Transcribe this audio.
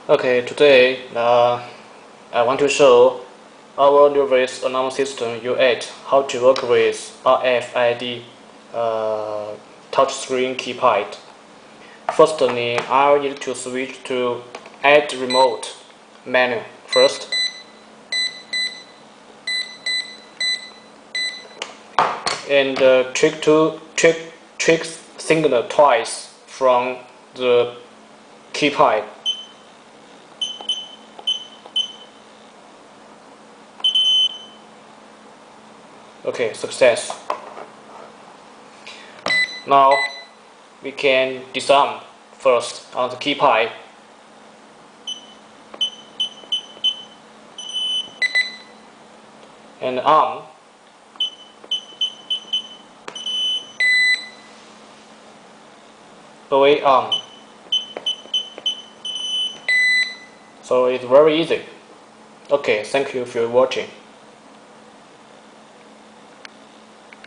Okay, today I want to show our new voice announcement system U8 how to work with RFID touchscreen keypad. Firstly, I need to switch to Add Remote menu first. And trick signal twice from the keypad. Okay, success. Now we can disarm first on the keypad. And arm. Away arm. So it's very easy. Okay, thank you for watching.